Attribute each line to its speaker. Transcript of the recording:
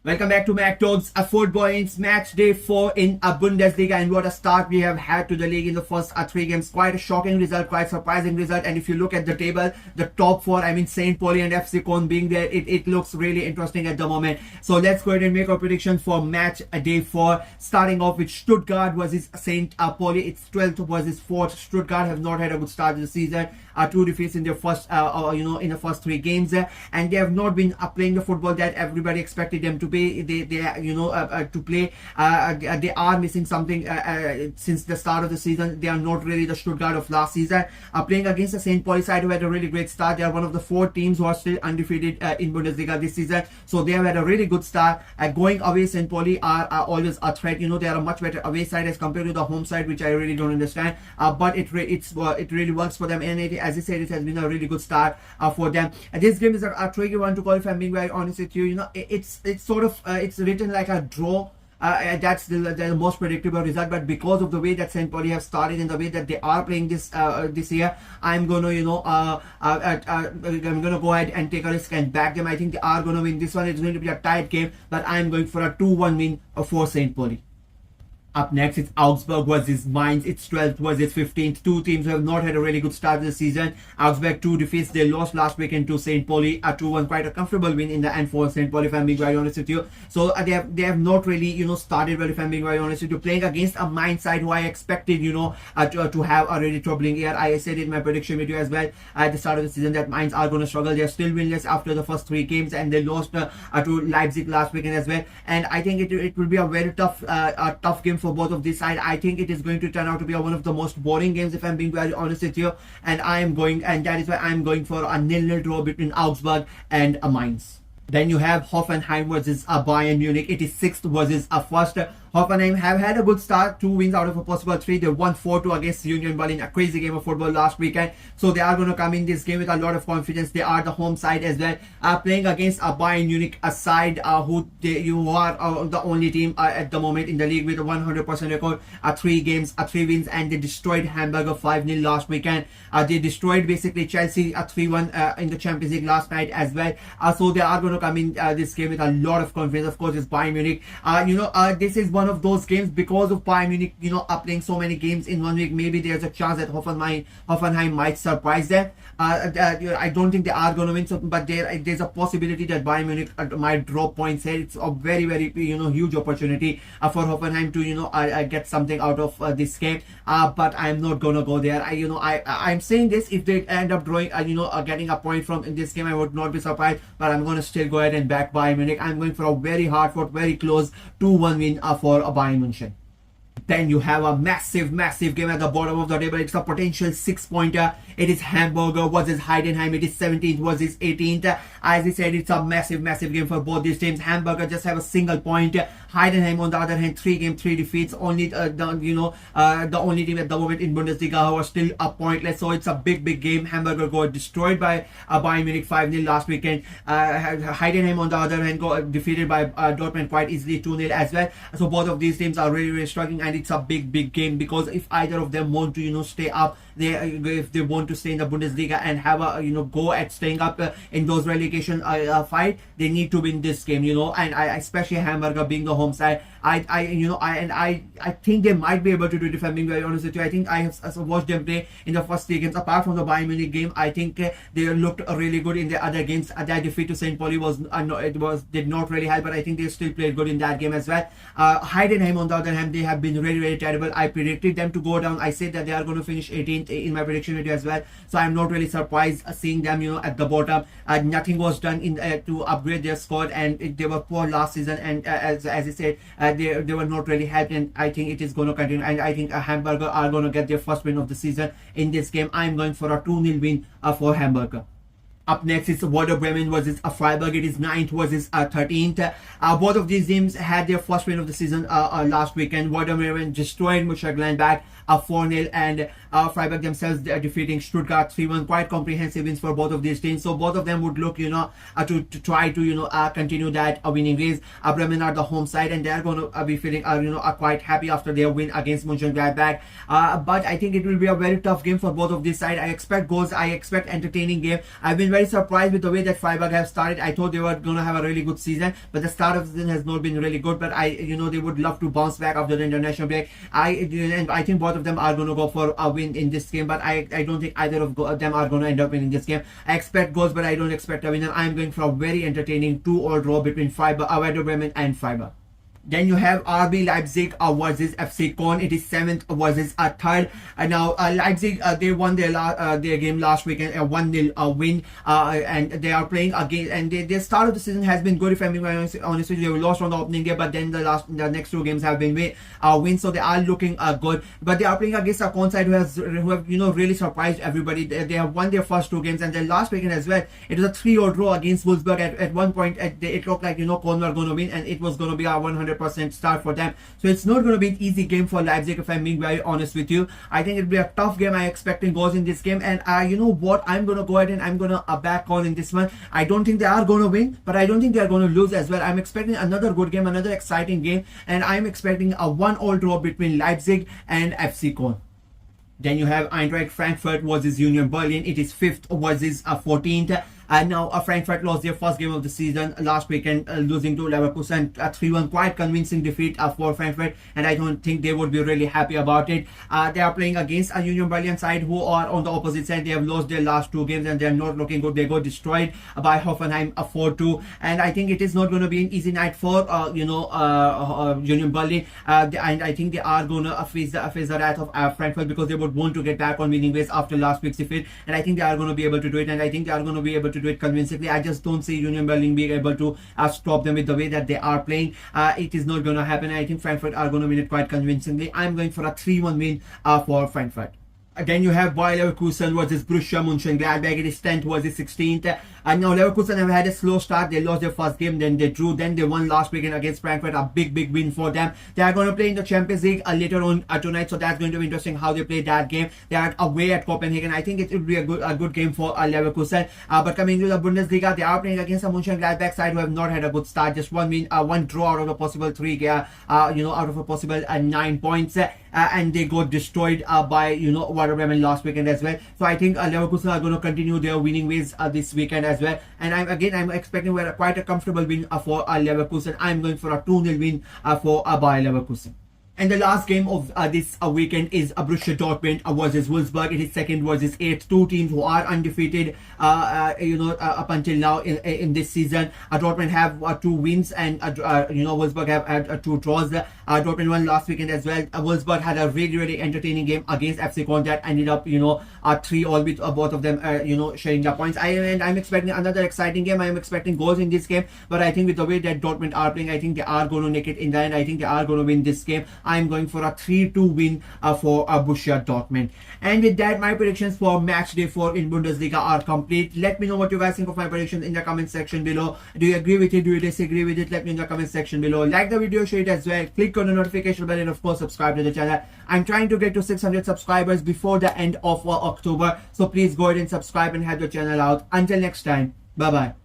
Speaker 1: Welcome back to Mac Talks, a football in match day 4 in a Bundesliga, and what a start we have had to the league in the first 3 games. Quite a shocking result, quite surprising result, and if you look at the table, the top 4, I mean St. Pauli and FC Köln being there, it looks really interesting at the moment. So let's go ahead and make our prediction for match day 4, starting off with Stuttgart versus St. Pauli. It's 12th versus 4th. Stuttgart have not had a good start to the season. 2 defeats in their first, in the first 3 games, and they have not been playing the football that everybody expected them to be. To play. They are missing something since the start of the season. They are not really the Stuttgart of last season. Playing against the St. Pauli side who had a really great start. They are one of the 4 teams who are still undefeated in Bundesliga this season. So they have had a really good start. Going away, St. Pauli are always a threat. They are a much better away side as compared to the home side, which I really don't understand. But it really works for them, and as I said, it has been a really good start for them. This game is a tricky one to call, if I'm being very honest with you. It's sort of it's written like a draw. That's the most predictable result, but because of the way that St. Pauli have started and the way that they are playing this year, I'm gonna I'm gonna go ahead and take a risk and back them. I think they are gonna win this one. It's going to be a tight game, but I'm going for a 2-1 win for St. Pauli. Up next, it's Augsburg versus Mainz. It's 12th versus 15th. 2 teams who have not had a really good start to the season. Augsburg 2 defeats. They lost last weekend to St. Pauli. A 2-1, quite a comfortable win in the end for St. Pauli, if I'm being very honest with you. So they have not really started well, if I'm being very honest with you. Playing against a Mainz side who I expected to have a really troubling year. I said in my prediction video as well at the start of the season that Mainz are going to struggle. They are still winless after the first 3 games, and they lost to Leipzig last weekend as well. And I think it will be a very tough game for both of this side. I think it is going to turn out to be one of the most boring games, if I'm being very honest with you, and that is why I'm going for a 0-0 draw between Augsburg and Mainz. Then you have Hoffenheim versus Bayern Munich. It is 6th versus 1st. Hoffenheim have had a good start, 2 wins out of a possible 3. They won 4-2 against Union Berlin, a crazy game of football last weekend. So they are going to come in this game with a lot of confidence. They are the home side as well, playing against a Bayern Munich, a side who are the only team at the moment in the league with a 100% record, 3 games, 3 wins, and they destroyed Hamburger 5-0 last weekend. They destroyed basically Chelsea 3-1 in the Champions League last night as well. So they are going to come in this game with a lot of confidence. Of course, it's Bayern Munich. This is one of those games because of Bayern Munich, playing so many games in 1 week. Maybe there's a chance that Hoffenheim might surprise them. I don't think they are going to win, but there's a possibility that Bayern Munich might drop points here. It's a very, very huge opportunity for Hoffenheim to get something out of this game. But I'm not gonna go there. I'm saying this, if they end up drawing, getting a point from in this game, I would not be surprised. But I'm gonna still go ahead and back Bayern Munich. I'm going for a very hard fought, very close 2-1 win for Bayern Munich. Then you have a massive game at the bottom of the table. It's a potential 6-pointer. It is Hamburger versus Heidenheim. It is 17th versus 18th. As I said, it's a massive game for both these teams. Hamburger just have a single point. Heidenheim, on the other hand, 3 games, 3 defeats. Only the only team at the moment in Bundesliga who are still pointless. So it's a big game. Hamburger got destroyed by Bayern Munich 5-0 last weekend. Heidenheim, on the other hand, got defeated by Dortmund quite easily 2-0 as well. So both of these teams are really struggling, and it's a big game, because if either of them want to stay up, if they want to stay in the Bundesliga and have a go at staying up in those relegation fight, they need to win this game, and especially Hamburger being the home side, I think they might be able to do it, if I'm being very honest with you. I think I have watched them play in the first 3 games. Apart from the Bayern Munich game, I think they looked really good in the other games. That defeat to St. Pauli did not really help, but I think they still played good in that game as well. Heidenheim, on the other hand, they have been really terrible. I predicted them to go down. I said that they are going to finish 18th in my prediction video as well. So I'm not really surprised seeing them at the bottom. Nothing was done to upgrade their squad, and they were poor last season, and as I said, they were not really helped, and I think it is going to continue, and I think Hamburger are going to get their first win of the season in this game. I'm going for a 2-0 win for Hamburger. Up next is Werder Bremen versus Freiburg. It is 9th versus 13th. Both of these teams had their first win of the season last weekend. Werder Bremen destroyed Mönchengladbach 4-0, and Freiburg themselves defeating Stuttgart 3-1. Quite comprehensive wins for both of these teams. So both of them would look, to try to continue that winning race. Bremen are the home side, and they are going to be feeling, quite happy after their win against Mönchengladbach. But I think it will be a very tough game for both of these sides. I expect goals. I expect entertaining game. I've been very surprised with the way that Freiburg have started. I thought they were going to have a really good season, but the start of the season has not been really good. But they would love to bounce back after the international break. I think both of them are going to go for a win in this game, but I don't think either of them are going to end up winning this game. I expect goals, but I don't expect a winner. I'm going for a very entertaining 2-all draw between Werder Bremen and Freiburg. Then you have RB Leipzig versus FC Köln. It is 7th versus 3rd. Now Leipzig they won their game last weekend, a 1-0 win, and they are playing again. And their start of the season has been good. If I'm being honest with you, they lost on the opening game, but then the next 2 games have been wins, so they are looking good. But they are playing against a Köln side who have really surprised everybody. They have won their first 2 games, and then last weekend as well, it was a 3-all draw against Wolfsburg. At one point, it looked like Köln were going to win, and it was going to be a 100% start for them. So it's not going to be an easy game for Leipzig, if I'm being very honest with you. I think it'll be a tough game. I'm expecting goals in this game, and you know what, I'm going to go ahead and I'm going to back on in this one. I don't think they are going to win, but I don't think they are going to lose as well. I'm expecting another good game, another exciting game, and I'm expecting a 1-all draw between Leipzig and FC Köln. Then you have Eintracht Frankfurt versus Union Berlin. It is 5th versus 14th. And now Frankfurt lost their first game of the season last weekend, losing to Leverkusen 3-1. Quite convincing defeat for Frankfurt, and I don't think they would be really happy about it. They are playing against a Union Berlin side who are on the opposite side. They have lost their last 2 games and they are not looking good. They got destroyed by Hoffenheim 4-2, and I think it is not going to be an easy night for Union Berlin. And I think they are going to face the wrath of Frankfurt, because they would want to get back on winning ways after last week's defeat, and I think they are going to be able to do it, and I think they are going to be able to do it convincingly. I just don't see Union Berlin being able to stop them with the way that they are playing. It is not going to happen. I think Frankfurt are going to win it quite convincingly. I'm going for a 3-1 win for Frankfurt. Again, you have Bayer Leverkusen versus Borussia Mönchengladbach. It is 10th versus 16th. And now Leverkusen have had a slow start. They lost their first game, then they drew, then they won last weekend against Frankfurt. A big win for them. They are going to play in the Champions League later on tonight, so that's going to be interesting how they play that game. They are away at Copenhagen. I think it will be a good game for Leverkusen. But coming to the Bundesliga, they are playing against a Mönchengladbach side who have not had a good start. Just 1 win, 1 draw out of a possible 3, out of a possible 9 points. And they got destroyed by Werder Bremen last weekend as well. So I think Leverkusen are going to continue their winning ways this weekend as well. And I'm expecting quite a comfortable win for Leverkusen. I'm going for a 2-0 win for Bayer Leverkusen. And the last game of this weekend is Borussia Dortmund versus Wolfsburg. It is 2nd versus 8th. 2 teams who are undefeated, up until now in this season. Dortmund have 2 wins, and Wolfsburg have had 2 draws. Dortmund won last weekend as well. Wolfsburg had a really entertaining game against FC Köln that ended up 3-all with both of them sharing the points. I'm expecting another exciting game. I'm expecting goals in this game, but I think with the way that Dortmund are playing, I think they are going to make it in the end. I think they are going to win this game. I'm going for a 3-2 win for Borussia Dortmund. And with that, my predictions for match day 4 in Bundesliga are complete. Let me know what you guys think of my predictions in the comment section below. Do you agree with it? Do you disagree with it? Let me know in the comment section below. Like the video, share it as well. Click on the notification bell, and of course subscribe to the channel. I'm trying to get to 600 subscribers before the end of October. So please go ahead and subscribe and help the channel out. Until next time, bye bye.